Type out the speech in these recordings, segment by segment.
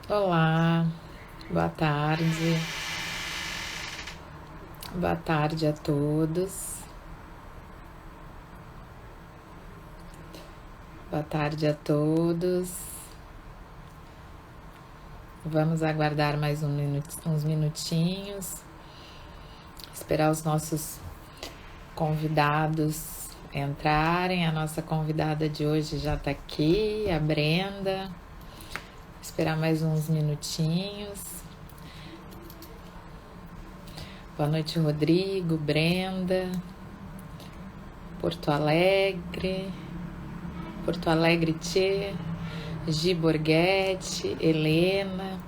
Olá, boa tarde. Boa tarde a todos. Boa tarde a todos. Vamos aguardar mais uns minutinhos, esperar os nossos convidados entrarem. A nossa convidada de hoje já está aqui, a Brenda. Esperar mais uns minutinhos. Boa noite, Rodrigo, Brenda, Porto Alegre, Tchê, Gi Borghetti, Helena.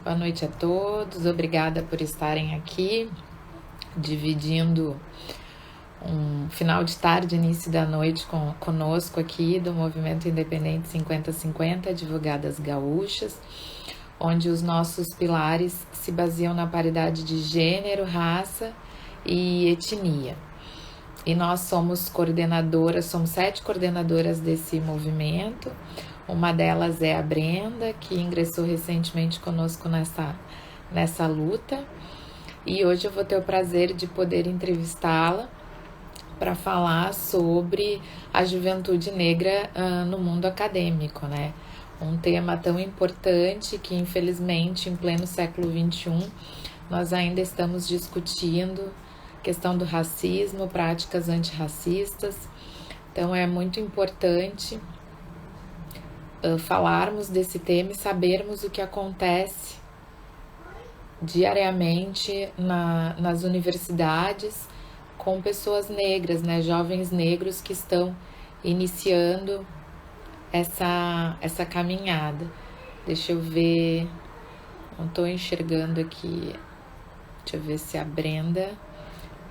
Boa noite a todos, obrigada por estarem aqui, dividindo um final de tarde, início da noite conosco aqui do Movimento Independente 50-50, Advogadas Gaúchas, onde os nossos pilares se baseiam na paridade de gênero, raça e etnia. E nós somos coordenadoras, somos 7 coordenadoras desse movimento. Uma delas é a Brenda, que ingressou recentemente conosco nessa luta. E hoje eu vou ter o prazer de poder entrevistá-la para falar sobre a juventude negra no mundo acadêmico, né? Um tema tão importante que, infelizmente, em pleno século XXI, nós ainda estamos discutindo a questão do racismo, práticas antirracistas. Então, é muito importante falarmos desse tema e sabermos o que acontece diariamente nas universidades com pessoas negras, né, jovens negros que estão iniciando essa caminhada. Deixa eu ver, não estou enxergando aqui, deixa eu ver se a Brenda,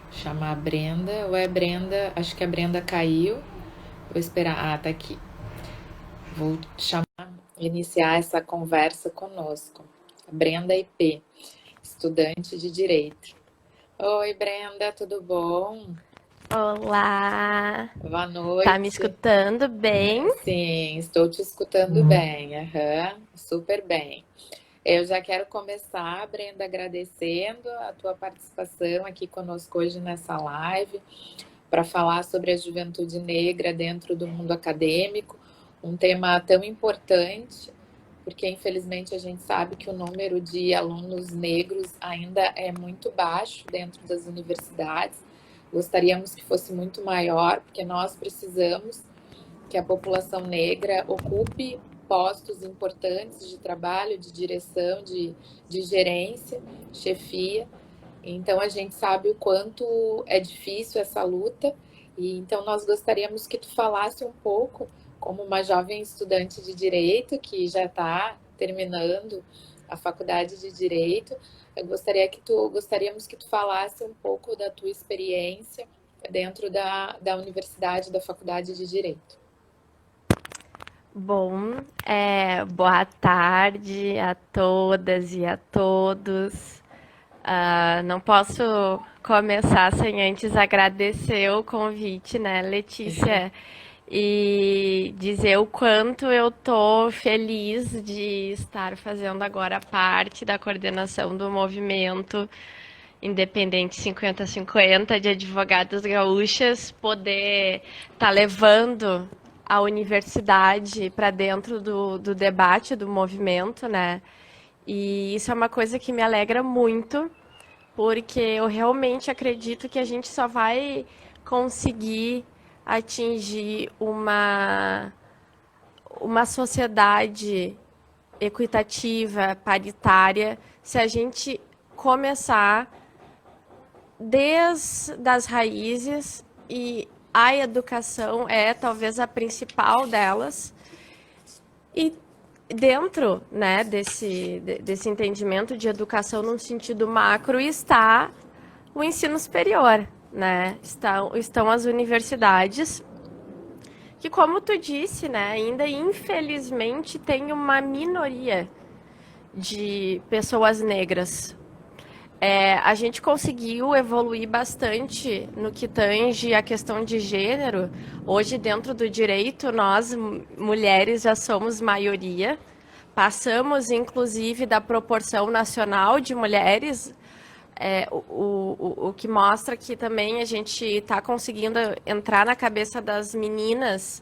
chamar a Brenda, ou é Brenda, acho que a Brenda caiu, vou esperar, tá aqui. Vou iniciar essa conversa conosco. A Brenda IP, estudante de Direito. Oi, Brenda, tudo bom? Olá, Boa tá me noite. escutando bem? Sim, estou te escutando bem, super bem. Eu já quero começar, Brenda, agradecendo a tua participação aqui conosco hoje nessa live, para falar sobre a juventude negra dentro do mundo acadêmico, um tema tão importante, porque infelizmente a gente sabe que o número de alunos negros ainda é muito baixo dentro das universidades. Gostaríamos que fosse muito maior, porque nós precisamos que a população negra ocupe postos importantes de trabalho, de direção, de gerência, chefia. Então a gente sabe o quanto é difícil essa luta, e então nós gostaríamos que tu falasse um pouco, como uma jovem estudante de direito que já está terminando a faculdade de direito. Gostaríamos que tu falasse um pouco da tua experiência dentro da universidade, da faculdade de direito. Bom, boa tarde a todas e a todos. Não posso começar sem antes agradecer o convite, né, Letícia? E dizer o quanto eu tô feliz de estar fazendo agora parte da coordenação do movimento Independente 50-50 de advogadas gaúchas, poder estar levando a universidade para dentro do debate do movimento, né? E isso é uma coisa que me alegra muito, porque eu realmente acredito que a gente só vai conseguir atingir uma sociedade equitativa, paritária, se a gente começar desde as raízes, e a educação é talvez a principal delas. E dentro, né, desse entendimento de educação num sentido macro está o ensino superior, né? Estão as universidades, que, como tu disse, né, ainda infelizmente tem uma minoria de pessoas negras. A gente conseguiu evoluir bastante no que tange a questão de gênero. Hoje, dentro do direito, nós, mulheres, já somos maioria, passamos, inclusive, da proporção nacional de mulheres, o que mostra que também a gente está conseguindo entrar na cabeça das meninas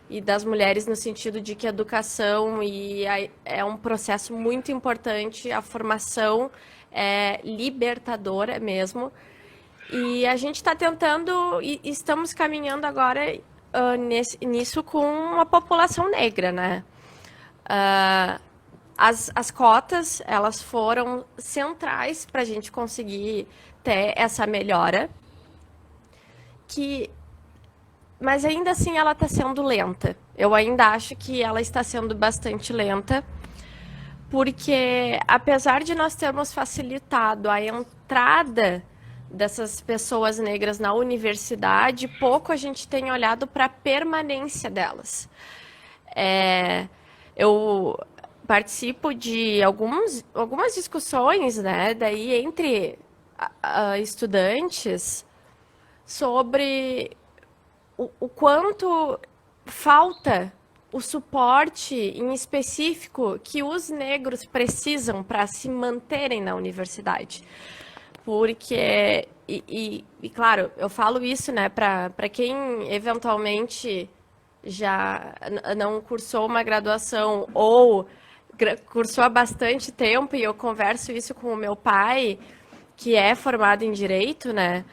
e das mulheres no sentido de que a educação é um processo muito importante, a formação é libertadora mesmo. E a gente está tentando, e estamos caminhando agora nisso com a população negra, né? As cotas, elas foram centrais para a gente conseguir ter essa melhora, mas ainda assim ela está sendo lenta. Eu ainda acho que ela está sendo bastante lenta, porque apesar de nós termos facilitado a entrada dessas pessoas negras na universidade, pouco a gente tem olhado para a permanência delas. Eu participo de algumas discussões, né, daí entre estudantes sobre o quanto falta o suporte em específico que os negros precisam para se manterem na universidade. Porque, claro, eu falo isso, né, para quem eventualmente já não cursou uma graduação ou cursou há bastante tempo, e eu converso isso com o meu pai, que é formado em Direito, né,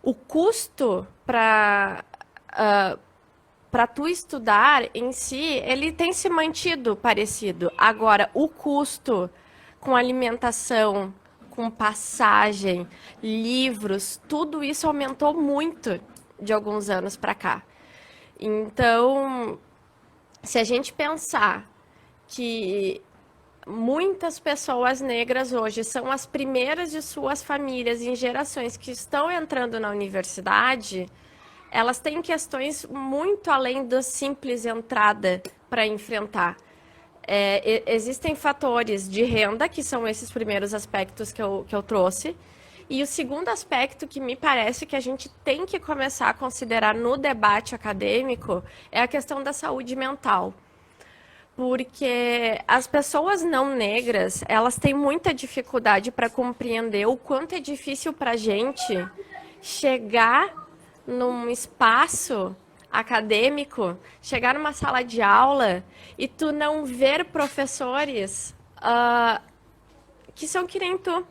o custo para tu estudar em si, ele tem se mantido parecido. Agora, o custo com alimentação, com passagem, livros, tudo isso aumentou muito de alguns anos para cá. Então, se a gente pensar que muitas pessoas negras hoje são as primeiras de suas famílias em gerações que estão entrando na universidade, elas têm questões muito além da simples entrada para enfrentar. Existem fatores de renda, que são esses primeiros aspectos que eu trouxe, e o segundo aspecto que me parece que a gente tem que começar a considerar no debate acadêmico é a questão da saúde mental. Porque as pessoas não negras, elas têm muita dificuldade para compreender o quanto é difícil para a gente chegar num espaço acadêmico, chegar numa sala de aula e tu não ver professores que são que nem tu.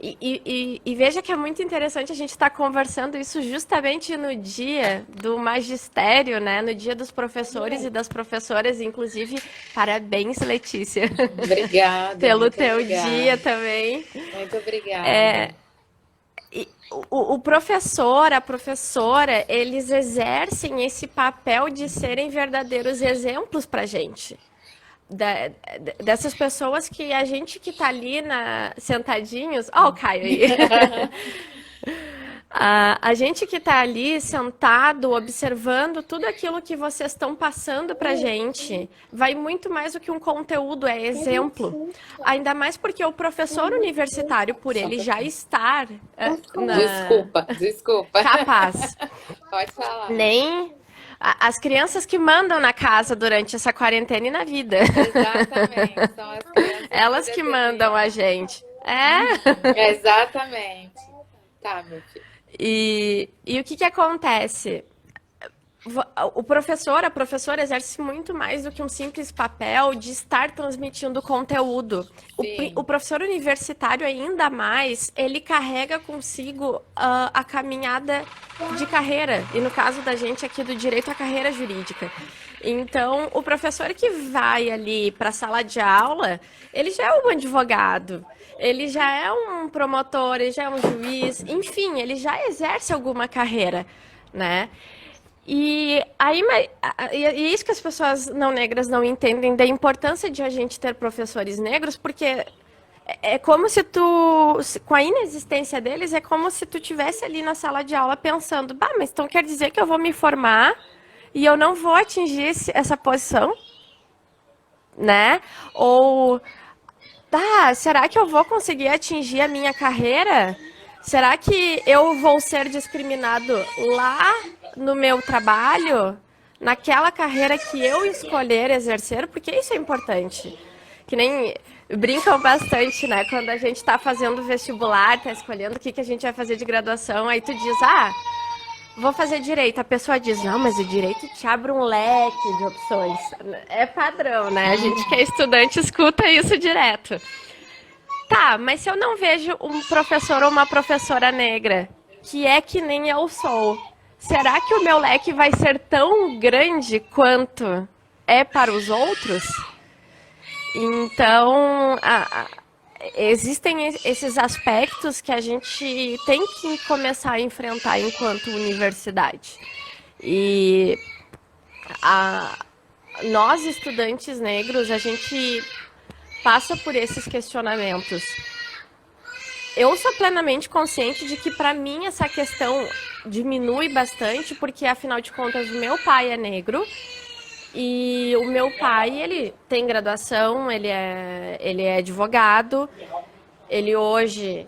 E veja que é muito interessante a gente estar conversando isso justamente no dia do magistério, né? No dia dos professores e das professoras, inclusive, parabéns, Letícia. Obrigada. Pelo teu dia também. Muito obrigada. O professor, a professora, eles exercem esse papel de serem verdadeiros exemplos para a gente. Dessas pessoas que a gente que está ali sentadinhos... Ó, o Caio aí. A gente que está ali sentado, observando tudo aquilo que vocês estão passando para a gente, vai muito mais do que um conteúdo, é exemplo. Ainda mais porque o professor universitário, por ele já estar... Desculpa. Capaz. Pode falar. Nem... As crianças que mandam na casa durante essa quarentena e na vida. Exatamente, são as crianças. Elas que mandam a gente. Exatamente. Tá, meu filho. E o que acontece? O professor, a professora exerce muito mais do que um simples papel de estar transmitindo conteúdo. O professor universitário, ainda mais, ele carrega consigo a caminhada de carreira. E no caso da gente aqui do direito, a carreira jurídica. Então, o professor que vai ali para a sala de aula, ele já é um advogado, ele já é um promotor, ele já é um juiz, enfim, ele já exerce alguma carreira, né? E é isso que as pessoas não negras não entendem da importância de a gente ter professores negros, porque é como se com a inexistência deles, é como se tu tivesse ali na sala de aula pensando, mas então quer dizer que eu vou me formar e eu não vou atingir essa posição, né? Ou, será que eu vou conseguir atingir a minha carreira? Será que eu vou ser discriminado lá no meu trabalho, naquela carreira que eu escolher exercer? Porque isso é importante. que nem brincam bastante, né? Quando a gente tá fazendo vestibular, tá escolhendo o que, que a gente vai fazer de graduação, aí tu diz, vou fazer direito. A pessoa diz, não, mas o direito te abre um leque de opções. É padrão, né? A gente que é estudante escuta isso direto. Tá, mas se eu não vejo um professor ou uma professora negra, que é que nem eu sou, será que o meu leque vai ser tão grande quanto é para os outros? Então, existem esses aspectos que a gente tem que começar a enfrentar enquanto universidade. E nós, estudantes negros, a gente passa por esses questionamentos. Eu sou plenamente consciente de que, para mim, essa questão diminui bastante, porque, afinal de contas, o meu pai é negro e o meu pai, ele tem graduação, ele é advogado, ele hoje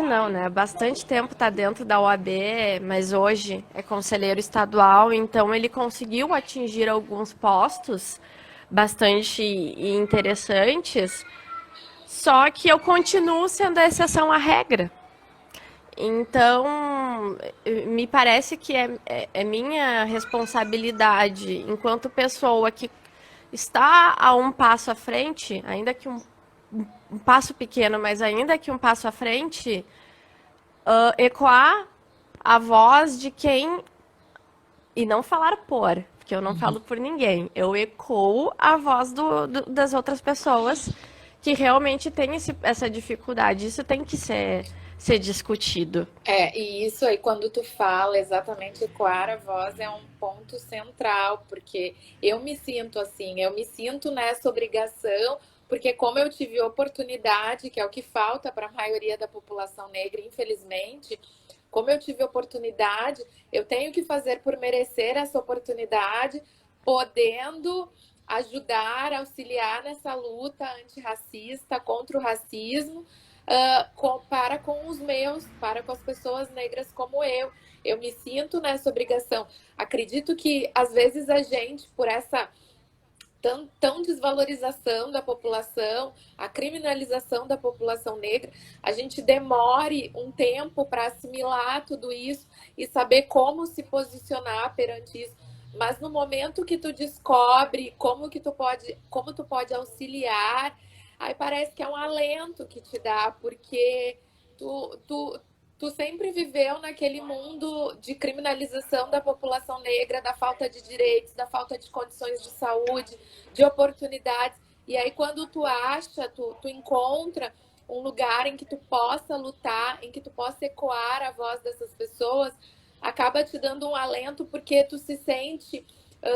não, né? Há bastante tempo está dentro da OAB, mas hoje é conselheiro estadual, então ele conseguiu atingir alguns postos bastante interessantes, só que eu continuo sendo a exceção à regra. Então, me parece que é minha responsabilidade, enquanto pessoa que está a um passo à frente, ainda que um passo pequeno, mas ainda que um passo à frente, ecoar a voz de quem, e não falar por, porque eu não falo por ninguém, eu ecoo a voz das outras pessoas que realmente têm essa dificuldade. Isso tem que ser discutido. E isso aí, quando tu fala exatamente ecoar a voz, é um ponto central, porque eu me sinto assim, eu me sinto nessa obrigação, porque como eu tive oportunidade, que é o que falta para a maioria da população negra, infelizmente, como eu tive oportunidade, eu tenho que fazer por merecer essa oportunidade, podendo ajudar, auxiliar nessa luta antirracista, contra o racismo, para com os meus, para com as pessoas negras como eu. Eu me sinto nessa obrigação. Acredito que, às vezes, a gente, por essa tão desvalorização da população, a criminalização da população negra, a gente demore um tempo para assimilar tudo isso e saber como se posicionar perante isso. Mas no momento que tu descobre como tu pode auxiliar, aí parece que é um alento que te dá, porque tu sempre viveu naquele mundo de criminalização da população negra, da falta de direitos, da falta de condições de saúde, de oportunidades. E aí, quando tu acha, tu encontra um lugar em que tu possa lutar, em que tu possa ecoar a voz dessas pessoas, acaba te dando um alento, porque tu se sente...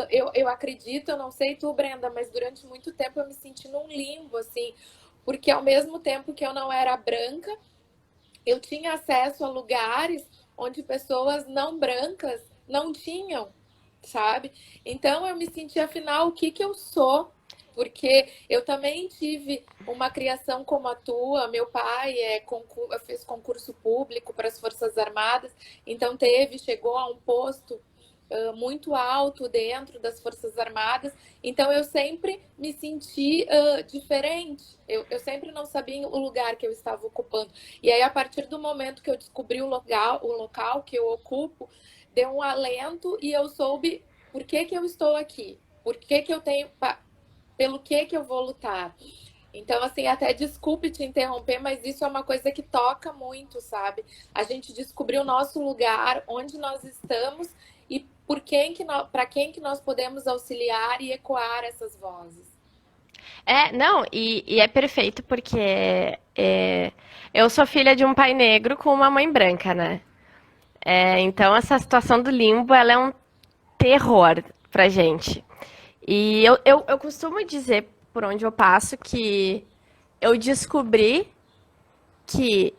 Eu acredito, eu não sei tu, Brenda, mas durante muito tempo eu me senti num limbo, assim, porque ao mesmo tempo que eu não era branca, eu tinha acesso a lugares onde pessoas não brancas não tinham, sabe? Então eu me senti, afinal, o que eu sou? Porque eu também tive uma criação como a tua. Meu pai fez concurso público para as Forças Armadas, então chegou a um posto muito alto dentro das Forças Armadas, então eu sempre me senti diferente, eu sempre não sabia o lugar que eu estava ocupando, e aí a partir do momento que eu descobri o local que eu ocupo, deu um alento e eu soube por que eu estou aqui, por que eu tenho, pelo que eu vou lutar. Então, assim, até desculpe te interromper, mas isso é uma coisa que toca muito, sabe? A gente descobrir o nosso lugar, onde nós estamos e para quem que nós podemos auxiliar e ecoar essas vozes. Não, e é perfeito porque eu sou filha de um pai negro com uma mãe branca, né? Então essa situação do limbo, ela é um terror pra gente. E eu costumo dizer por onde eu passo que eu descobri que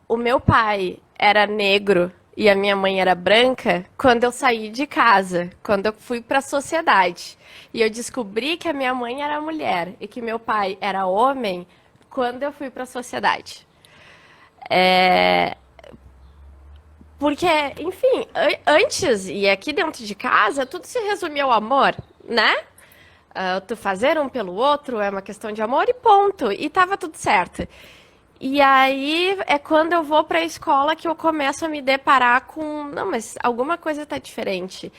o meu pai era negro e a minha mãe era branca quando eu saí de casa, quando eu fui para a sociedade. E eu descobri que a minha mãe era mulher e que meu pai era homem quando eu fui para a sociedade. Porque, enfim, antes e aqui dentro de casa, tudo se resumia ao amor, né? Tu fazer um pelo outro é uma questão de amor e ponto. E tava tudo certo. E aí é quando eu vou para a escola que eu começo a me deparar com, não, mas alguma coisa tá diferente.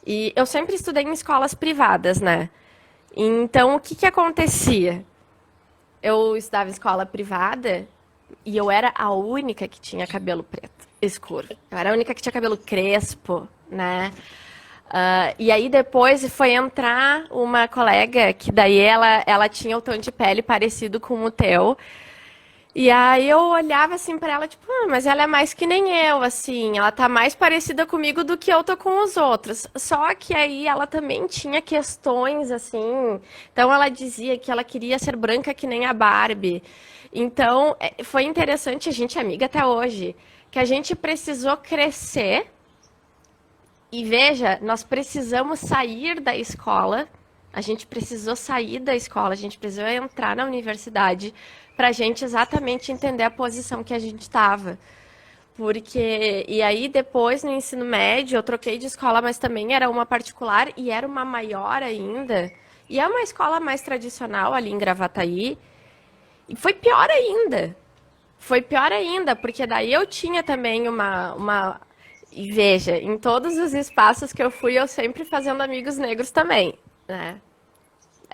E eu sempre estudei em escolas privadas, né? Então, o que que acontecia? Eu estudava em escola privada e eu era a única que tinha cabelo preto, escuro. Eu era a única que tinha cabelo crespo, né? E aí depois foi entrar uma colega que daí ela tinha o tom de pele parecido com o teu. E aí eu olhava assim pra ela, tipo, mas ela é mais que nem eu, assim, ela tá mais parecida comigo do que eu tô com os outros. Só que aí ela também tinha questões, assim, então ela dizia que ela queria ser branca que nem a Barbie. Então, foi interessante, a gente é amiga até hoje, que a gente precisou crescer e veja, nós precisamos sair da escola, a gente precisou sair da escola, a gente precisou entrar na universidade para a gente exatamente entender a posição que a gente estava. Porque, e aí depois no ensino médio eu troquei de escola, mas também era uma particular e era uma maior ainda. E é uma escola mais tradicional ali em Gravataí. E foi pior ainda. Foi pior ainda, porque daí eu tinha também uma... E veja, em todos os espaços que eu fui, eu sempre fazendo amigos negros também, né?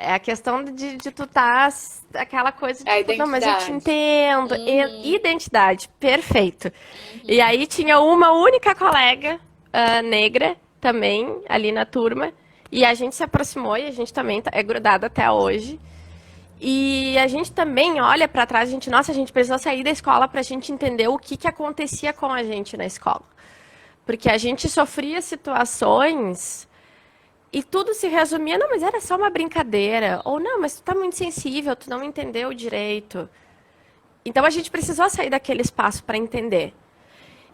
É a questão de tu tá aquela coisa de, É a tipo, não, mas eu te identidade. entendo. Uhum, Identidade, perfeito. E aí tinha uma única colega negra também ali na turma. E a gente se aproximou e a gente também é grudada até hoje. E a gente também olha para trás, a gente, nossa, a gente precisou sair da escola para a gente entender o que acontecia com a gente na escola. Porque a gente sofria situações e tudo se resumia, não, mas era só uma brincadeira. Ou não, mas tu tá muito sensível, tu não entendeu direito. Então a gente precisou sair daquele espaço para entender.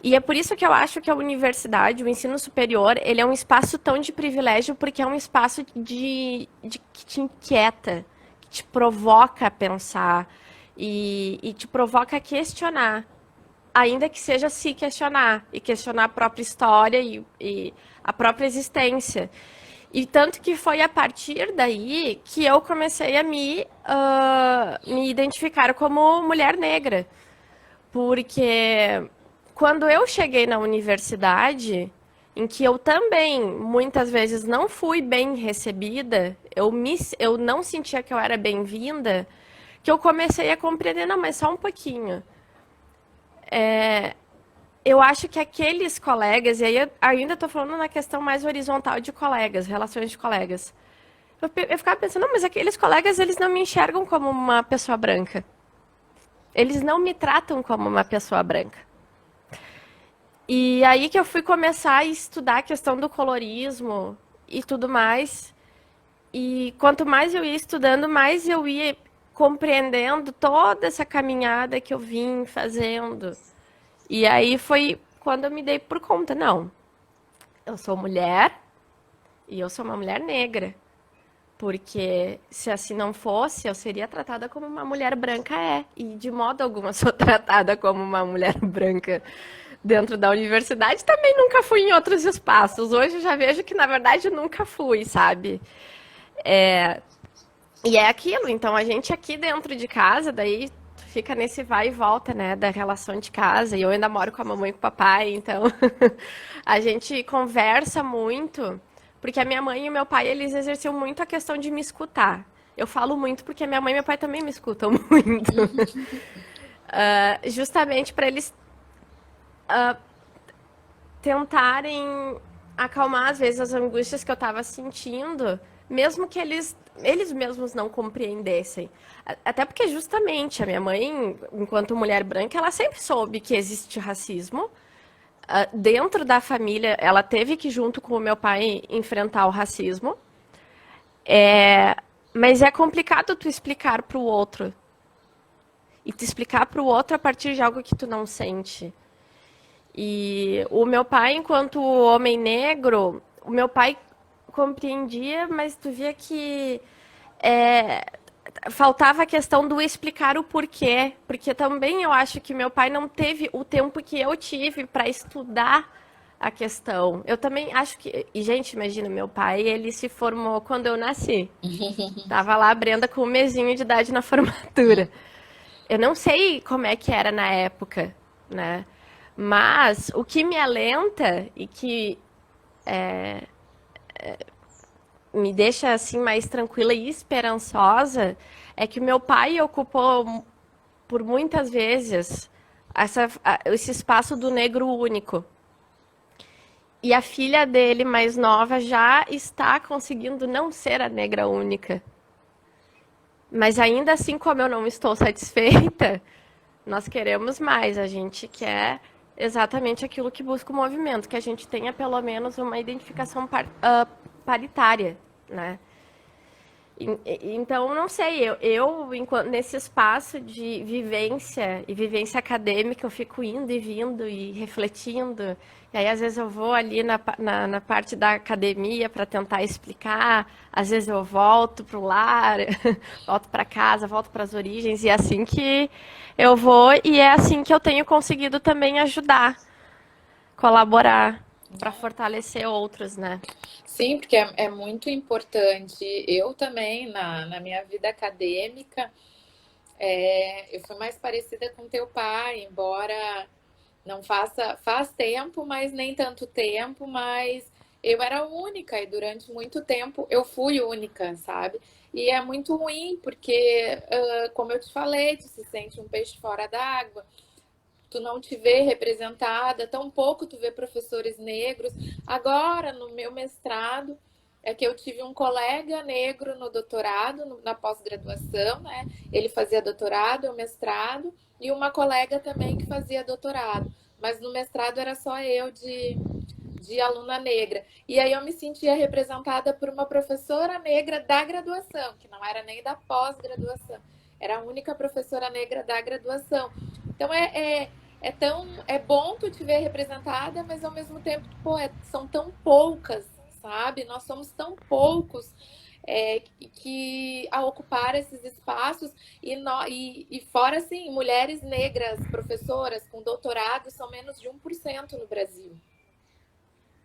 E é por isso que eu acho que a universidade, o ensino superior, ele é um espaço tão de privilégio, porque é um espaço que te inquieta, que te provoca a pensar e te provoca a questionar, ainda que seja se questionar, e questionar a própria história e a própria existência. E tanto que foi a partir daí que eu comecei a me identificar como mulher negra. Porque quando eu cheguei na universidade, em que eu também muitas vezes não fui bem recebida, eu não sentia que eu era bem-vinda, que eu comecei a compreender, não, mas só um pouquinho. Eu acho que aqueles colegas, e aí eu ainda estou falando na questão mais horizontal de colegas, relações de colegas. Eu ficava pensando, não, mas aqueles colegas, eles não me enxergam como uma pessoa branca. Eles não me tratam como uma pessoa branca. E aí que eu fui começar a estudar a questão do colorismo e tudo mais. E quanto mais eu ia estudando, mais eu ia compreendendo toda essa caminhada que eu vim fazendo. E aí foi quando eu me dei por conta, não, eu sou mulher e eu sou uma mulher negra. Porque se assim não fosse, eu seria tratada como uma mulher branca E de modo algum eu sou tratada como uma mulher branca dentro da universidade. Também nunca fui em outros espaços. Hoje eu já vejo que, na verdade, nunca fui, sabe? E é aquilo. Então, a gente aqui dentro de casa, daí fica nesse vai e volta, né, da relação de casa. E eu ainda moro com a mamãe e com o papai, então a gente conversa muito, porque a minha mãe e o meu pai, eles exerciam muito a questão de me escutar. Eu falo muito porque a minha mãe e meu pai também me escutam muito. Justamente para eles tentarem acalmar, às vezes, as angústias que eu estava sentindo, mesmo que eles mesmos não compreendessem. Até porque, justamente, a minha mãe, enquanto mulher branca, ela sempre soube que existe racismo. Dentro da família, ela teve que, junto com o meu pai, enfrentar o racismo. Mas é complicado tu explicar para o outro. E tu explicar para o outro a partir de algo que tu não sente. E o meu pai, enquanto homem negro, o meu pai compreendia, mas tu via que faltava a questão do explicar o porquê. Porque também eu acho que meu pai não teve o tempo que eu tive para estudar a questão. Eu também acho que. E, gente, imagina, meu pai, ele se formou quando eu nasci. Tava lá a Brenda com um mesinho de idade na formatura. Eu não sei como é que era na época, né? Mas o que me alenta e que me deixa assim mais tranquila e esperançosa é que meu pai ocupou por muitas vezes esse espaço do negro único. E a filha dele mais nova já está conseguindo não ser a negra única. Mas ainda assim, como eu não estou satisfeita, nós queremos mais. A gente quer exatamente aquilo que busca o movimento, que a gente tenha pelo menos uma identificação paritária, né? Então, não sei, nesse espaço de vivência e vivência acadêmica, eu fico indo e vindo e refletindo. E aí, às vezes, eu vou ali na parte da academia para tentar explicar, às vezes, eu volto para o lar, volto para casa, volto para as origens, e é assim que eu vou, e é assim que eu tenho conseguido também ajudar, colaborar para fortalecer outros, né? Sim, porque é muito importante. Eu também, na minha vida acadêmica, eu fui mais parecida com teu pai, embora não faz tempo, mas nem tanto tempo, mas eu era única e durante muito tempo eu fui única, sabe? E é muito ruim, porque, como eu te falei, tu se sente um peixe fora d'água, tu não te vê representada, tão pouco tu vê professores negros. Agora, no meu mestrado, é que eu tive um colega negro no doutorado, na pós-graduação, né? Ele fazia doutorado, eu mestrado, e uma colega também que fazia doutorado. Mas no mestrado era só eu de aluna negra. E aí eu me sentia representada por uma professora negra da graduação, que não era nem da pós-graduação. Era a única professora negra da graduação. Então é bom tu te ver representada, mas ao mesmo tempo, pô, são tão poucas, sabe? Nós somos tão poucos que a ocupar esses espaços e fora assim, mulheres negras, professoras com doutorado são menos de 1% no Brasil.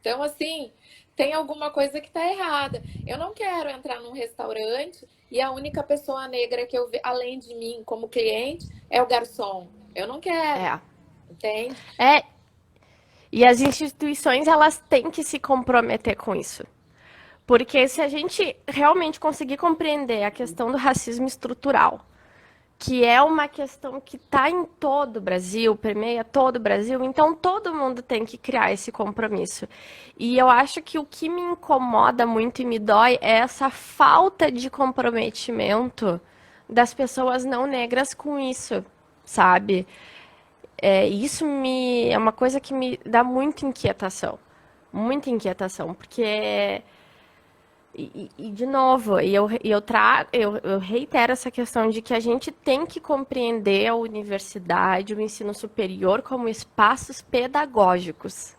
Então, assim, tem alguma coisa que está errada. Eu não quero entrar num restaurante e a única pessoa negra que eu vejo, além de mim, como cliente, é o garçom. Eu não quero, É. entende? É, e as instituições, elas têm que se comprometer com isso. Porque se a gente realmente conseguir compreender a questão do racismo estrutural, que é uma questão que está em todo o Brasil, permeia todo o Brasil, então todo mundo tem que criar esse compromisso. E eu acho que o que me incomoda muito e me dói é essa falta de comprometimento das pessoas não negras com isso, sabe? Isso é uma coisa que me dá muita inquietação, porque de novo, eu reitero essa questão de que a gente tem que compreender a universidade, o ensino superior como espaços pedagógicos.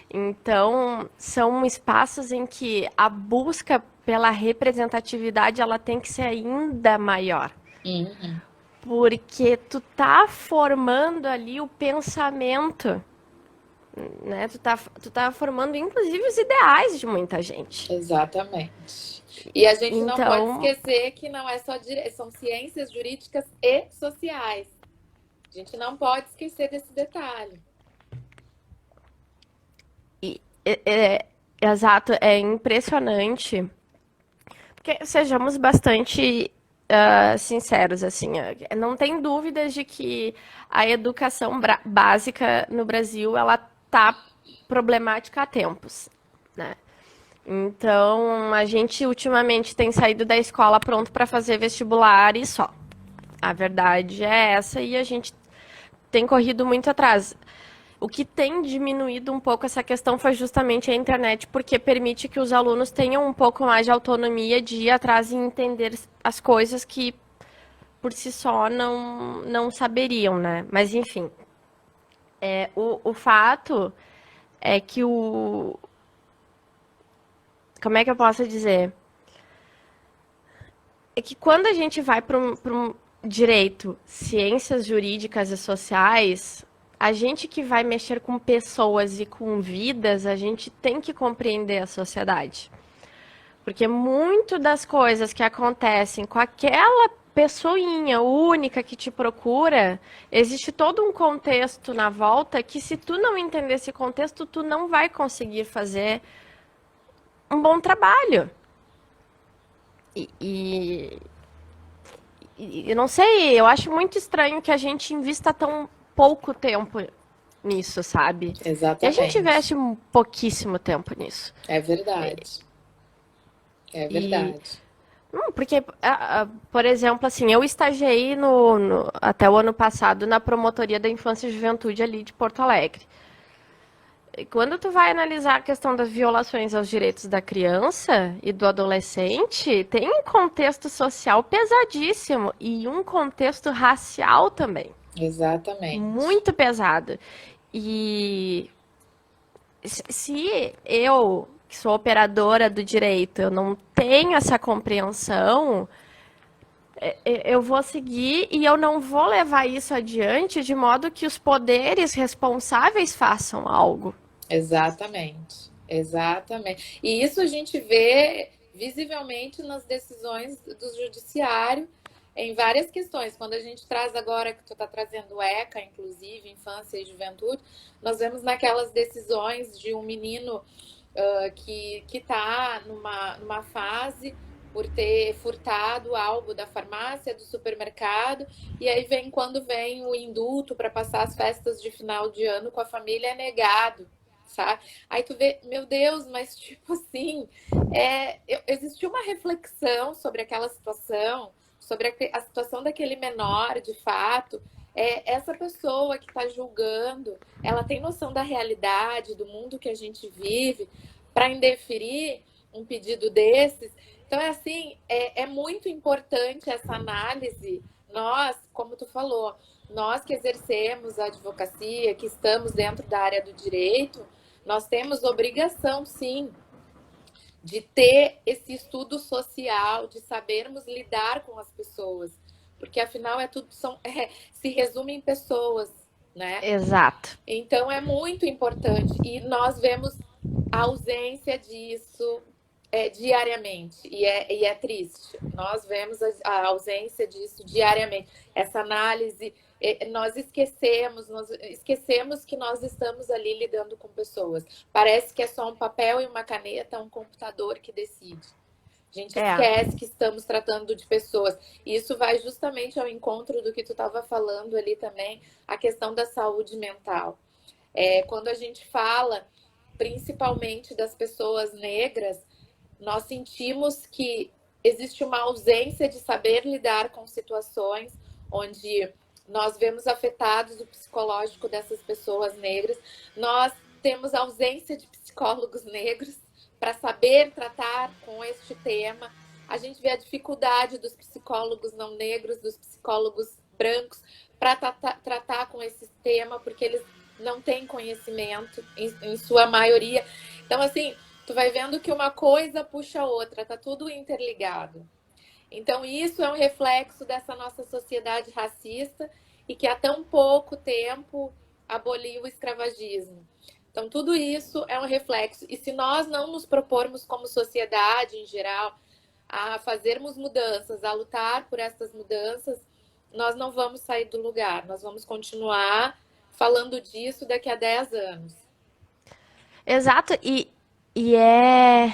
Então, são espaços em que a busca pela representatividade ela tem que ser ainda maior. Uhum. Porque tu tá formando ali o pensamento, né? Tu tá formando, inclusive, os ideais de muita gente. Exatamente. E a gente não pode Então, esquecer que não é só são ciências jurídicas e sociais. A gente não pode esquecer desse detalhe. exato, é impressionante. Porque sejamos bastante sinceros, assim, não tem dúvidas de que a educação básica no Brasil ela tá problemática há tempos, né? Então, a gente ultimamente tem saído da escola pronto para fazer vestibular e só. A verdade é essa e a gente tem corrido muito atrás. O que tem diminuído um pouco essa questão foi justamente a internet, porque permite que os alunos tenham um pouco mais de autonomia de ir atrás e entender as coisas que por si só não saberiam, né? Mas, enfim, o fato é que Como é que eu posso dizer? É que quando a gente vai para um direito, ciências jurídicas e sociais, a gente que vai mexer com pessoas e com vidas, a gente tem que compreender a sociedade. Porque muito das coisas que acontecem com aquela pessoinha única que te procura, existe todo um contexto na volta que se tu não entender esse contexto, tu não vai conseguir fazer um bom trabalho. E eu não sei, eu acho muito estranho que a gente invista tão pouco tempo nisso, sabe? E a gente Exatamente. investe um pouquíssimo tempo nisso. É verdade. É E verdade. porque, por exemplo, assim, eu estagiei até o ano passado na Promotoria da Infância e Juventude ali de Porto Alegre. E quando tu vai analisar a questão das violações aos direitos da criança e do adolescente, tem um contexto social pesadíssimo e um contexto racial também, Exatamente. muito pesado. E se eu, que sou operadora do direito, eu não tenho essa compreensão, eu vou seguir e eu não vou levar isso adiante de modo que os poderes responsáveis façam algo. Exatamente. Exatamente. E isso a gente vê visivelmente nas decisões do judiciário em várias questões. Quando a gente traz agora, que tu está trazendo o ECA, inclusive, Infância e Juventude, nós vemos naquelas decisões de um menino que está numa fase por ter furtado algo da farmácia, do supermercado, e aí vem quando vem o indulto para passar as festas de final de ano com a família, é negado, sabe? Aí tu vê, meu Deus, mas tipo assim, existiu uma reflexão sobre aquela situação, sobre a situação daquele menor, de fato. Essa pessoa que está julgando, ela tem noção da realidade, do mundo que a gente vive, para indeferir um pedido desses. Então, é assim, é muito importante essa análise. Nós, como tu falou, nós que exercemos a advocacia, que estamos dentro da área do direito, nós temos obrigação, sim, de ter esse estudo social, de sabermos lidar com as pessoas, porque afinal se resume em pessoas, né? Exato. Então é muito importante e nós vemos a ausência disso diariamente e é triste. Nós vemos a ausência disso diariamente. Essa análise, nós esquecemos que nós estamos ali lidando com pessoas. Parece que é só um papel e uma caneta, um computador que decide. A gente É. esquece que estamos tratando de pessoas. E isso vai justamente ao encontro do que tu estava falando ali também, a questão da saúde mental. Quando a gente fala, principalmente das pessoas negras, nós sentimos que existe uma ausência de saber lidar com situações onde nós vemos afetados o psicológico dessas pessoas negras. Nós temos ausência de psicólogos negros para saber tratar com este tema. A gente vê a dificuldade dos psicólogos não negros, dos psicólogos brancos, para tratar com esse tema, porque eles não têm conhecimento, em sua maioria. Então, assim, tu vai vendo que uma coisa puxa a outra, tá tudo interligado. Então, isso é um reflexo dessa nossa sociedade racista e que há tão pouco tempo aboliu o escravagismo. Então, tudo isso é um reflexo. E se nós não nos propormos como sociedade em geral a fazermos mudanças, a lutar por essas mudanças, nós não vamos sair do lugar. Nós vamos continuar falando disso daqui a 10 anos. Exato, e é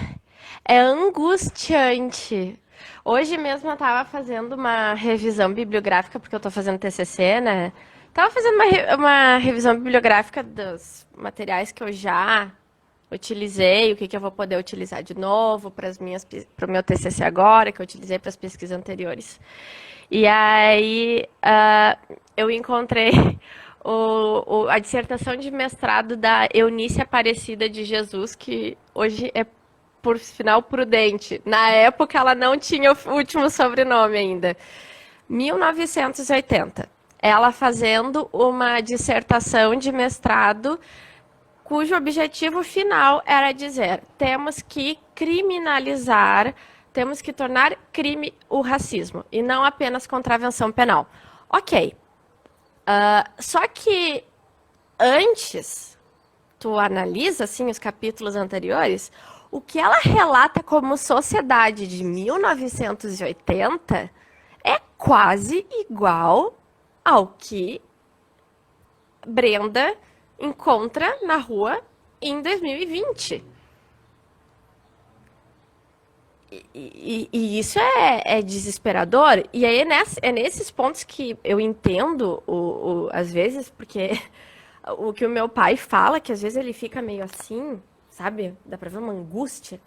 angustiante. Hoje mesmo eu estava fazendo uma revisão bibliográfica, porque eu estou fazendo TCC, né? Tava fazendo uma revisão bibliográfica dos materiais que eu já utilizei, o que eu vou poder utilizar de novo para o meu TCC agora, que eu utilizei para as pesquisas anteriores. E aí eu encontrei a dissertação de mestrado da Eunice Aparecida de Jesus, que hoje é por final Prudente. Na época ela não tinha o último sobrenome ainda. 1980. Ela fazendo uma dissertação de mestrado cujo objetivo final era dizer: temos que criminalizar, temos que tornar crime o racismo e não apenas contravenção penal. Ok. Só que antes tu analisa assim os capítulos anteriores, o que ela relata como sociedade de 1980 é quase igual ao que Brenda encontra na rua em 2020. E isso é desesperador. E aí é nesses pontos que eu entendo, às vezes, porque o que o meu pai fala, que às vezes ele fica meio assim, sabe? Dá pra ver uma angústia.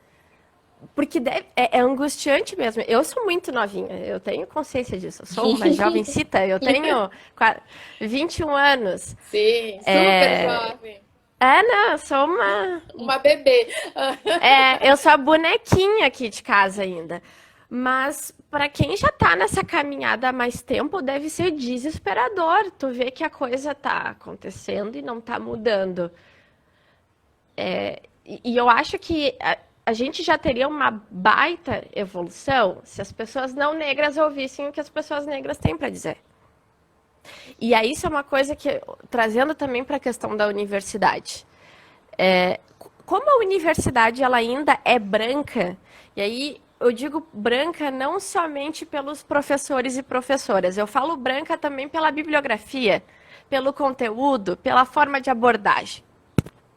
Porque é angustiante mesmo. Eu sou muito novinha, eu tenho consciência disso. Eu sou uma jovencita, eu tenho 21 anos. Sim, super jovem. Não, eu sou uma. Uma bebê. Eu sou a bonequinha aqui de casa ainda. Mas para quem já tá nessa caminhada há mais tempo, deve ser desesperador. Tu vê que a coisa tá acontecendo e não tá mudando. E eu acho que a gente já teria uma baita evolução se as pessoas não negras ouvissem o que as pessoas negras têm para dizer. E aí isso é uma coisa que, trazendo também para a questão da universidade. Como a universidade ela ainda é branca, e aí eu digo branca não somente pelos professores e professoras, eu falo branca também pela bibliografia, pelo conteúdo, pela forma de abordagem.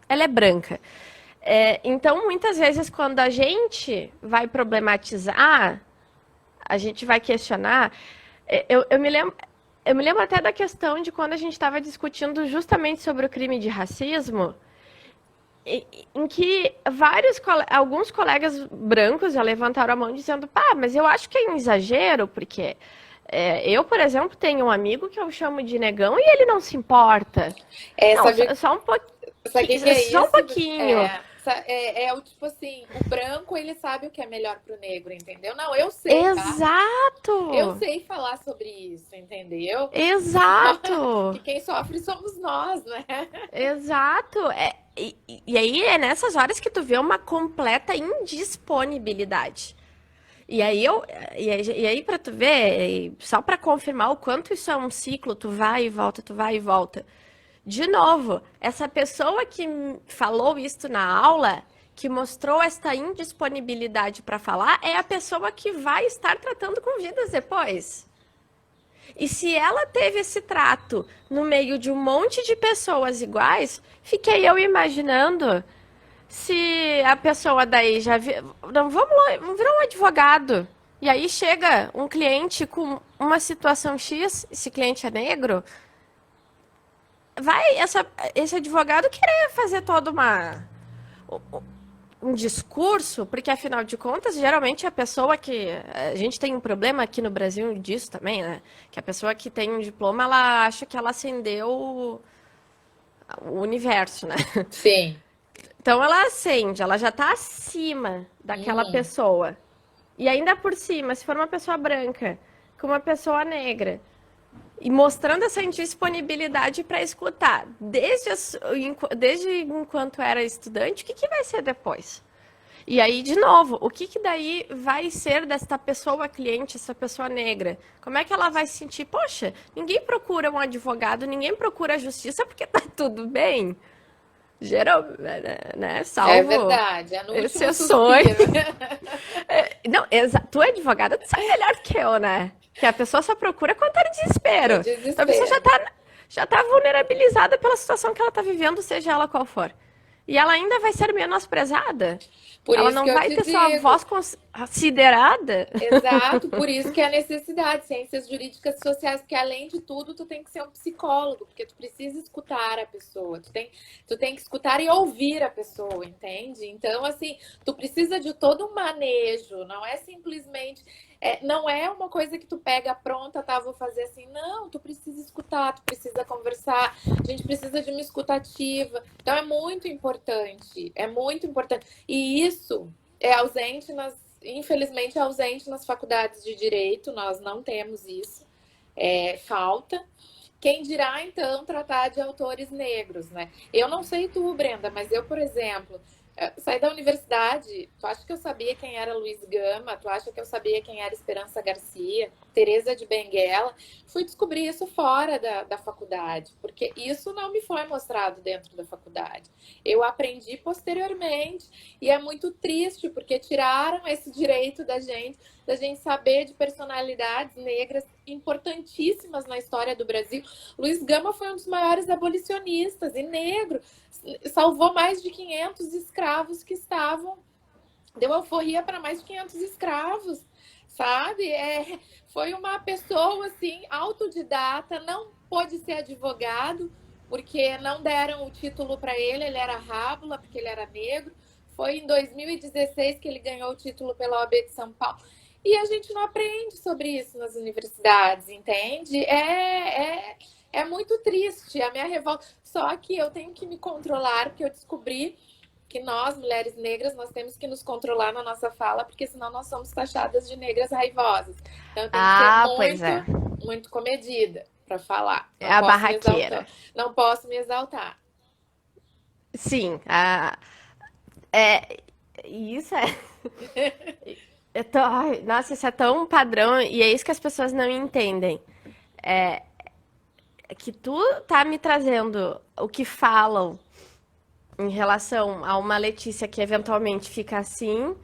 Ela é branca. Então, muitas vezes, quando a gente vai problematizar, a gente vai questionar. Eu me lembro até da questão de quando a gente estava discutindo justamente sobre o crime de racismo, em que alguns colegas brancos já levantaram a mão dizendo, pá, mas eu acho que é um exagero, porque eu, por exemplo, tenho um amigo que eu chamo de negão e ele não se importa. Não, só um pouquinho. Sabe o que é isso? Só um pouquinho. O tipo assim, o branco ele sabe o que é melhor pro negro, entendeu? Não, eu sei. Exato! Tá? Eu sei falar sobre isso, entendeu? Exato! Que quem sofre somos nós, né? Exato! E aí é nessas horas que tu vê uma completa indisponibilidade. E aí para tu ver, só para confirmar o quanto isso é um ciclo, tu vai e volta, tu vai e volta. De novo, essa pessoa que falou isso na aula, que mostrou esta indisponibilidade para falar, é a pessoa que vai estar tratando com vidas depois. E se ela teve esse trato no meio de um monte de pessoas iguais, fiquei eu imaginando se a pessoa daí já não, vamos lá, vamos virar um advogado. E aí chega um cliente com uma situação X, esse cliente é negro, vai esse advogado querer fazer todo um discurso, porque afinal de contas, geralmente a pessoa que. A gente tem um problema aqui no Brasil disso também, né? Que a pessoa que tem um diploma, ela acha que ela acendeu o universo, né? Sim. Então ela acende, ela já está acima daquela pessoa. E ainda por cima, se for uma pessoa branca com uma pessoa negra, e mostrando essa indisponibilidade para escutar, desde enquanto era estudante, o que vai ser depois? E aí, de novo, o que daí vai ser desta pessoa cliente, essa pessoa negra? Como é que ela vai se sentir? Poxa, ninguém procura um advogado, ninguém procura a justiça porque tá tudo bem. Geral, né? Salvo é verdade, é no exceções. Não, tu é advogada, tu sabe melhor que eu, né? Que a pessoa só procura quando tá no desespero. Então a pessoa já tá vulnerabilizada pela situação que ela tá vivendo, seja ela qual for. E ela ainda vai ser menosprezada. Ela não vai ter sua voz considerada. Exato, por isso que é a necessidade, ciências jurídicas e sociais, porque além de tudo, tu tem que ser um psicólogo, porque tu precisa escutar a pessoa, tu tem que escutar e ouvir a pessoa, entende? Então, assim, tu precisa de todo um manejo, não é simplesmente... não é uma coisa que tu pega pronta, tá, vou fazer assim. Não, tu precisa escutar, tu precisa conversar, a gente precisa de uma escutativa. Então é muito importante, é muito importante. E isso é ausente infelizmente é ausente nas faculdades de direito, nós não temos isso, falta. Quem dirá, então, tratar de autores negros, né? Eu não sei tu, Brenda, mas eu, por exemplo... saí da universidade, tu acha que eu sabia quem era Luiz Gama? Tu acha que eu sabia quem era Esperança Garcia? Teresa de Benguela. Fui descobrir isso fora da faculdade, porque isso não me foi mostrado dentro da faculdade. Eu aprendi posteriormente e é muito triste, porque tiraram esse direito da gente saber de personalidades negras importantíssimas na história do Brasil. Luiz Gama foi um dos maiores abolicionistas e negro, salvou mais de 500 escravos que estavam, deu alforria para mais de 500 escravos, sabe? Foi uma pessoa assim, autodidata, não pôde ser advogado, porque não deram o título para ele, ele era rábula, porque ele era negro. Foi em 2016 que ele ganhou o título pela OAB de São Paulo. E a gente não aprende sobre isso nas universidades, entende? É muito triste a minha revolta. Só que eu tenho que me controlar, porque eu descobri que nós, mulheres negras, nós temos que nos controlar na nossa fala, porque senão nós somos taxadas de negras raivosas. Então eu tenho que ser muito comedida para falar. Não a barraqueira. Não posso me exaltar. Sim, isso é... Nossa, isso é tão padrão, e é isso que as pessoas não entendem. Que tu tá me trazendo o que falam em relação a uma Letícia que eventualmente fica assim,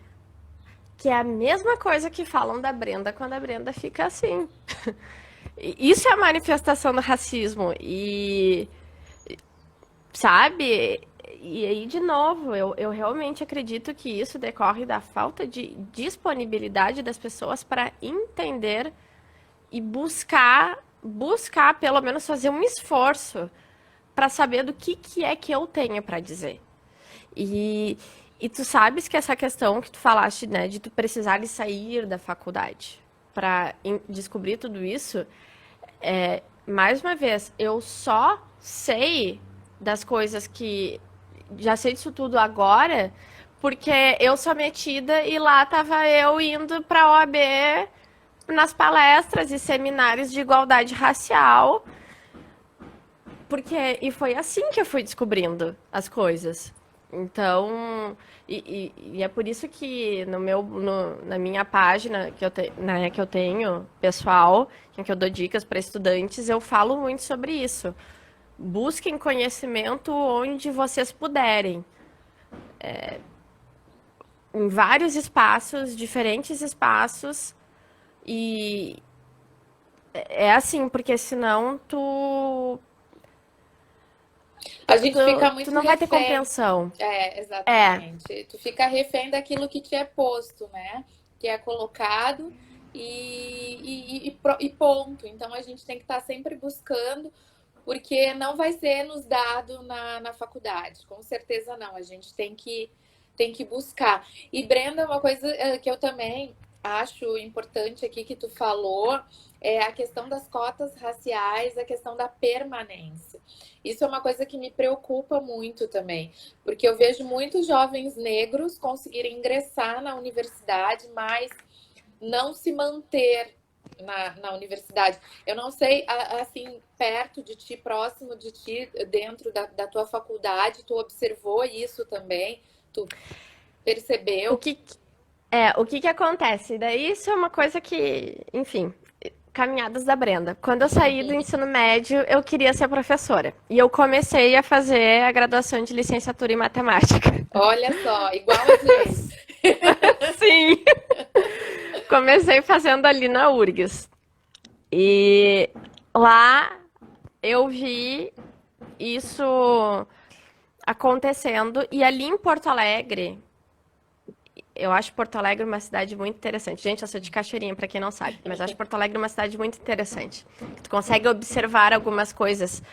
que é a mesma coisa que falam da Brenda quando a Brenda fica assim. Isso é a manifestação do racismo. E, sabe, e aí, de novo, eu realmente acredito que isso decorre da falta de disponibilidade das pessoas para entender e buscar, pelo menos fazer um esforço para saber do que é que eu tenho para dizer. E tu sabes que essa questão que tu falaste, né, de tu precisar de sair da faculdade para descobrir tudo isso, mais uma vez, eu só sei das coisas que... Já sei disso tudo agora, porque eu sou metida e lá estava eu indo para a OAB nas palestras e seminários de igualdade racial, e foi assim que eu fui descobrindo as coisas. Então, e é por isso que na minha página que eu tenho, pessoal, em que eu dou dicas para estudantes, eu falo muito sobre isso. Busquem conhecimento onde vocês puderem. Em vários espaços, diferentes espaços. E é assim, porque senão a gente fica muito tu não vai ter compreensão. Exatamente. Tu fica refém daquilo que te é posto, né? Que é colocado e ponto. Então a gente tem que estar sempre buscando, porque não vai ser nos dado na faculdade. Com certeza não. A gente tem que buscar. E, Brenda, uma coisa que eu também acho importante aqui que tu falou é a questão das cotas raciais, a questão da permanência. Isso é uma coisa que me preocupa muito também, porque eu vejo muitos jovens negros conseguirem ingressar na universidade, mas não se manter na universidade. Eu não sei, assim, perto de ti, próximo de ti, dentro da tua faculdade, tu observou isso também? Tu percebeu? O que acontece? Daí isso é uma coisa que, enfim, caminhadas da Brenda. Quando eu saí do ensino médio, eu queria ser professora. E eu comecei a fazer a graduação de licenciatura em matemática. Olha só, igual a gente. Sim. Comecei fazendo ali na URGS. E lá eu vi isso acontecendo. E ali em Porto Alegre, eu acho Porto Alegre uma cidade muito interessante. Gente, eu sou de Cachoeirinha, para quem não sabe, mas eu acho Porto Alegre uma cidade muito interessante. Tu consegue observar algumas coisas.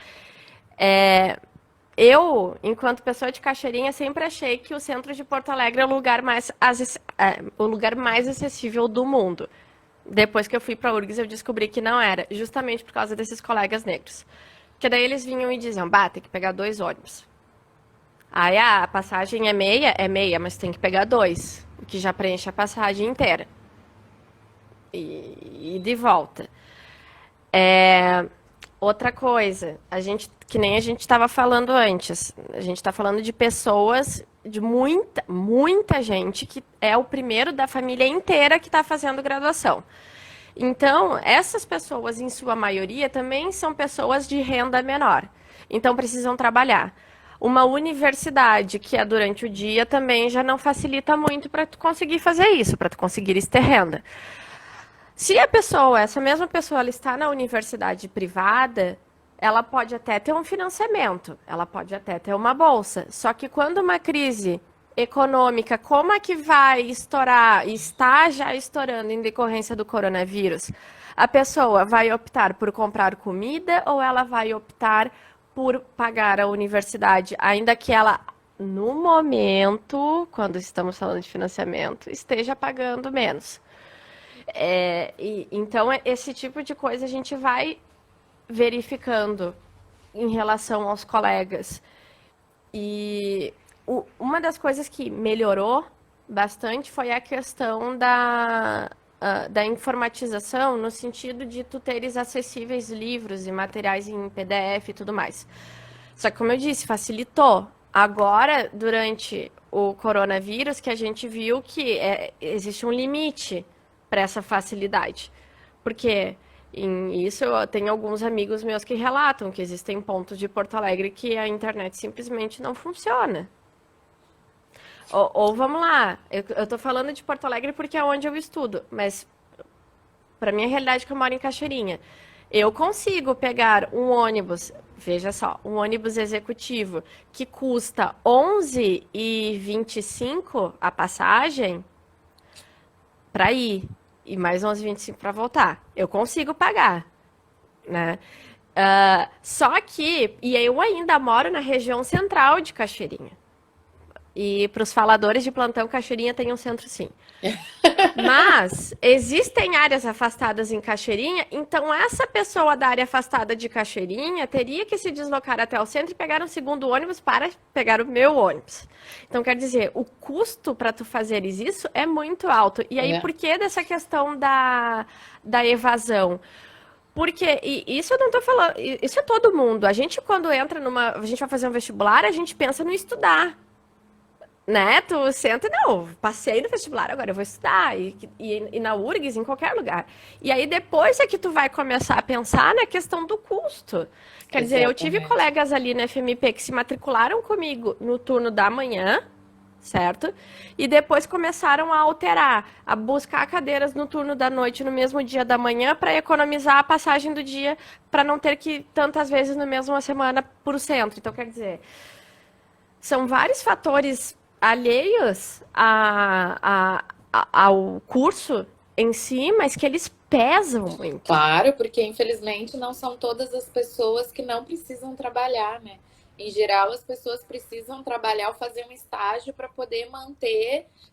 Eu, enquanto pessoa de Cachoeirinha, sempre achei que o centro de Porto Alegre é o lugar mais acessível do mundo. Depois que eu fui para a URGS, eu descobri que não era, justamente por causa desses colegas negros. Porque daí eles vinham e diziam, tem que pegar 2 ônibus. Aí a passagem é meia, mas tem que pegar 2, o que já preenche a passagem inteira. E de volta. Outra coisa, que nem a gente estava falando antes, a gente está falando de pessoas, de muita gente, que é o primeiro da família inteira que está fazendo graduação. Então, essas pessoas, em sua maioria, também são pessoas de renda menor. Então, precisam trabalhar. Uma universidade que é durante o dia também já não facilita muito para tu conseguir fazer isso, para tu conseguir ter renda. Se a pessoa, essa mesma pessoa, ela está na universidade privada, ela pode até ter um financiamento, ela pode até ter uma bolsa. Só que quando uma crise econômica, como é que vai estourar, está já estourando em decorrência do coronavírus, a pessoa vai optar por comprar comida ou ela vai optar por pagar a universidade, ainda que ela, no momento, quando estamos falando de financiamento, esteja pagando menos. Então, esse tipo de coisa a gente vai verificando em relação aos colegas. E uma das coisas que melhorou bastante foi a questão da informatização, no sentido de tu teres acessíveis livros e materiais em PDF e tudo mais. Só que, como eu disse, facilitou. Agora, durante o coronavírus, que a gente viu que existe um limite para essa facilidade. Porque isso eu tenho alguns amigos meus que relatam que existem pontos de Porto Alegre que a internet simplesmente não funciona. Ou vamos lá, eu tô falando de Porto Alegre porque é onde eu estudo, mas para minha realidade que eu moro em Cachoeirinha, eu consigo pegar um ônibus, veja só, um ônibus executivo que custa 11,25 a passagem para ir e mais 11,25 para voltar. Eu consigo pagar, né? Só que, e eu ainda moro na região central de Cachoeirinha. E para os faladores de plantão, Cachoeirinha tem um centro, sim. Mas existem áreas afastadas em Cachoeirinha, então essa pessoa da área afastada de Cachoeirinha teria que se deslocar até o centro e pegar um segundo ônibus para pegar o meu ônibus. Então, quer dizer, o custo para tu fazeres isso é muito alto. E aí, por que dessa questão da evasão? Porque, e isso eu não tô falando, isso é todo mundo. A gente, quando entra a gente vai fazer um vestibular, a gente pensa no estudar. Né? Tu senta, não, passei no vestibular, agora eu vou estudar. E na URGS, em qualquer lugar. E aí depois é que tu vai começar a pensar na questão do custo. Quer dizer, eu tive colegas ali na FMP que se matricularam comigo no turno da manhã, certo? E depois começaram a alterar, a buscar cadeiras no turno da noite, no mesmo dia da manhã, para economizar a passagem do dia, para não ter que ir tantas vezes na mesma semana para o centro. Então, quer dizer, são vários fatores alheios ao curso em si, mas que eles pesam muito. Claro, porque infelizmente não são todas as pessoas que não precisam trabalhar, né? Em geral, as pessoas precisam trabalhar ou fazer um estágio para poder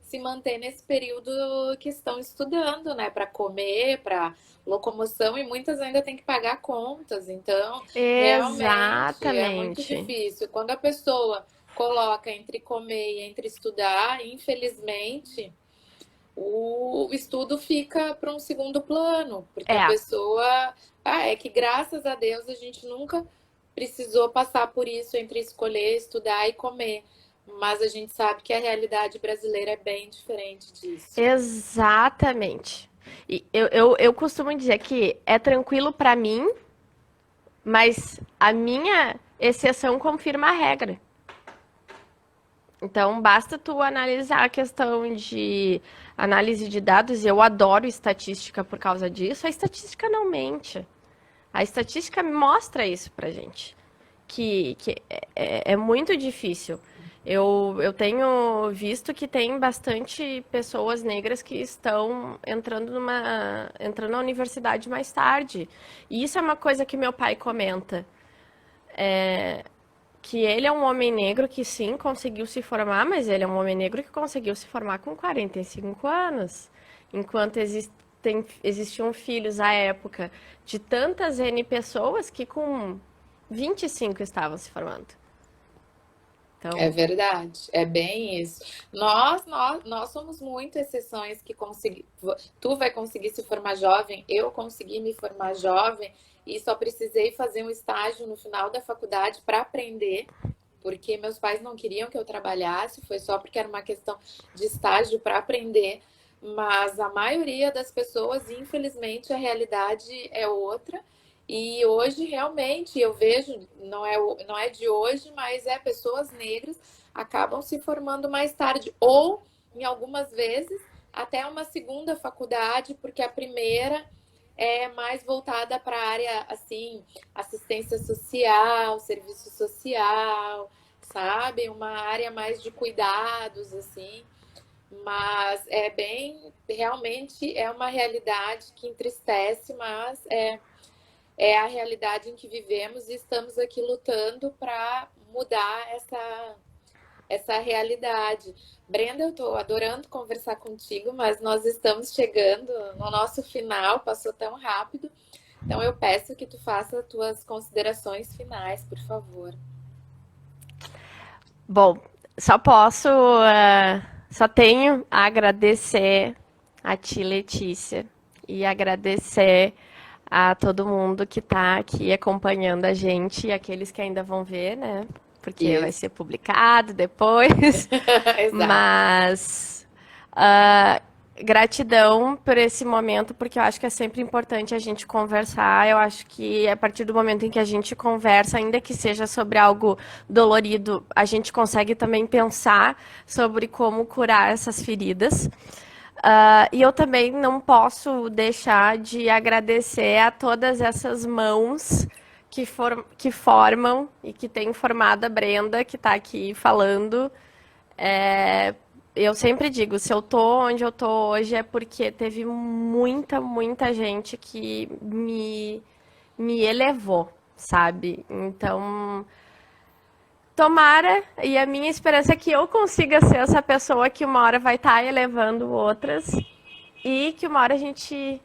se manter nesse período que estão estudando, né? Para comer, para locomoção, e muitas ainda têm que pagar contas. Então, realmente é muito Exatamente. difícil. Quando a pessoa coloca entre comer e entre estudar, infelizmente, o estudo fica para um segundo plano, porque a pessoa. É que graças a Deus a gente nunca precisou passar por isso entre escolher, estudar e comer. Mas a gente sabe que a realidade brasileira é bem diferente disso. Exatamente. E eu costumo dizer que é tranquilo para mim, mas a minha exceção confirma a regra. Então, basta tu analisar a questão de análise de dados, e eu adoro estatística por causa disso. A estatística não mente. A estatística mostra isso pra gente, que é muito difícil. Eu tenho visto que tem bastante pessoas negras que estão entrando na universidade mais tarde. E isso é uma coisa que meu pai comenta. Que ele é um homem negro que sim conseguiu se formar, mas ele é um homem negro que conseguiu se formar com 45 anos. Enquanto existiam filhos à época de tantas N pessoas que com 25 estavam se formando. Então... É verdade, é bem isso. Nós somos muito exceções que tu vai conseguir se formar jovem, eu consegui me formar jovem e só precisei fazer um estágio no final da faculdade para aprender, porque meus pais não queriam que eu trabalhasse, foi só porque era uma questão de estágio para aprender. mas a maioria das pessoas, infelizmente, a realidade é outra. E hoje, realmente, eu vejo, não é de hoje, mas pessoas negras acabam se formando mais tarde, ou, em algumas vezes, até uma segunda faculdade, porque a primeira é mais voltada para a área, assim, assistência social, serviço social, sabe? Uma área mais de cuidados, assim. Mas é bem, realmente é uma realidade que entristece, mas é a realidade em que vivemos e estamos aqui lutando para mudar essa realidade. Brenda, eu estou adorando conversar contigo, mas nós estamos chegando no nosso final, passou tão rápido. Então eu peço que tu faça as tuas considerações finais, por favor. Bom, só tenho a agradecer a ti, Letícia, e agradecer a todo mundo que está aqui acompanhando a gente e aqueles que ainda vão ver, né? Porque vai Isso. ser publicado depois. Exato. Mas gratidão por esse momento, porque eu acho que é sempre importante a gente conversar. Eu acho que a partir do momento em que a gente conversa, ainda que seja sobre algo dolorido, a gente consegue também pensar sobre como curar essas feridas. E eu também não posso deixar de agradecer a todas essas mãos que formam e que têm formado a Brenda, que está aqui falando. Eu sempre digo, se eu tô onde eu tô hoje é porque teve muita gente que me elevou, sabe? Então, tomara, e a minha esperança é que eu consiga ser essa pessoa que uma hora vai estar elevando outras e que uma hora a gente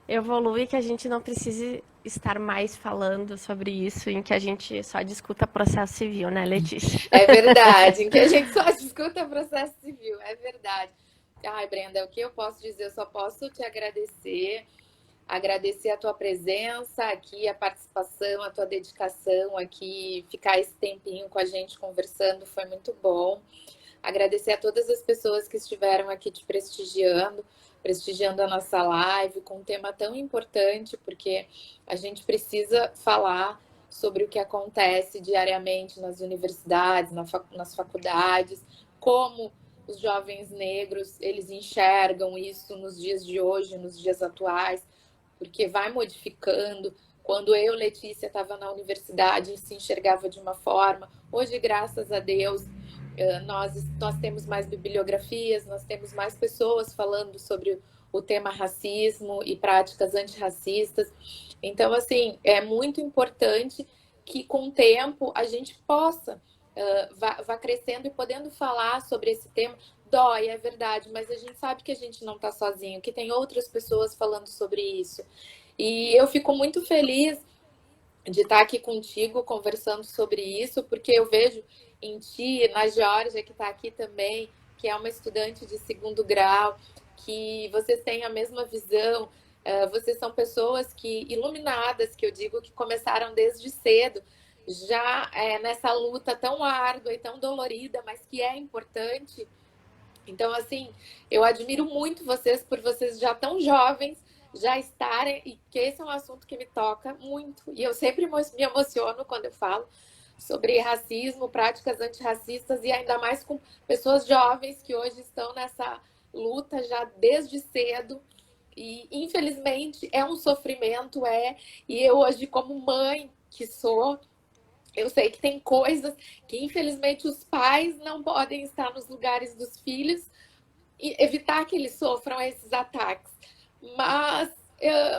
evolui, que a gente não precise estar mais falando sobre isso, em que a gente só discuta processo civil, né, Letícia? É verdade, em que a gente só escuta processo civil, é verdade. Ai, Brenda, o que eu posso dizer? Eu só posso te agradecer, agradecer a tua presença aqui, a participação, a tua dedicação aqui, ficar esse tempinho com a gente conversando foi muito bom. Agradecer a todas as pessoas que estiveram aqui te prestigiando, prestigiando a nossa live com um tema tão importante, porque a gente precisa falar sobre o que acontece diariamente nas universidades, nas faculdades, como os jovens negros, eles enxergam isso nos dias de hoje, nos dias atuais, porque vai modificando. Quando eu, Letícia, estava na universidade, se enxergava de uma forma. Hoje, graças a Deus, nós temos mais bibliografias, nós temos mais pessoas falando sobre o tema racismo e práticas antirracistas. Então, assim, é muito importante que com o tempo a gente possa vá crescendo e podendo falar sobre esse tema. Dói, é verdade, mas a gente sabe que a gente não está sozinho, que tem outras pessoas falando sobre isso. E eu fico muito feliz de estar aqui contigo conversando sobre isso, porque eu vejo em ti, na Georgia, que está aqui também, que é uma estudante de segundo grau, que vocês têm a mesma visão, vocês são pessoas que iluminadas, que eu digo, que começaram desde cedo, já nessa luta tão árdua e tão dolorida, mas que é importante. Então, assim, eu admiro muito vocês por vocês já tão jovens já estarem, e que esse é um assunto que me toca muito. E eu sempre me emociono quando eu falo sobre racismo, práticas antirracistas, e ainda mais com pessoas jovens que hoje estão nessa luta já desde cedo. E infelizmente é um sofrimento, e eu hoje, como mãe que sou, eu sei que tem coisas que infelizmente os pais não podem estar nos lugares dos filhos e evitar que eles sofram esses ataques. Mas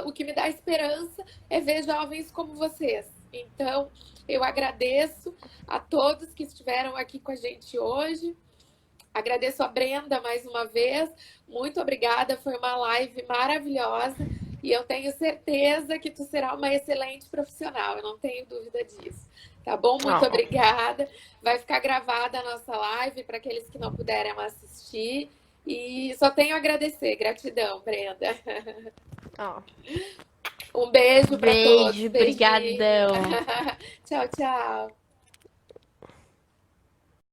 o que me dá esperança é ver jovens como vocês. Então, eu agradeço a todos que estiveram aqui com a gente hoje. Agradeço a Brenda mais uma vez. Muito obrigada, foi uma live maravilhosa. E eu tenho certeza que tu será uma excelente profissional, eu não tenho dúvida disso. Tá bom? Muito Oh. obrigada. Vai ficar gravada a nossa live para aqueles que não puderem assistir. E só tenho a agradecer. Gratidão, Brenda. Oh. Um beijo para todos. Beijo, Beijinho. brigadão. Tchau, tchau.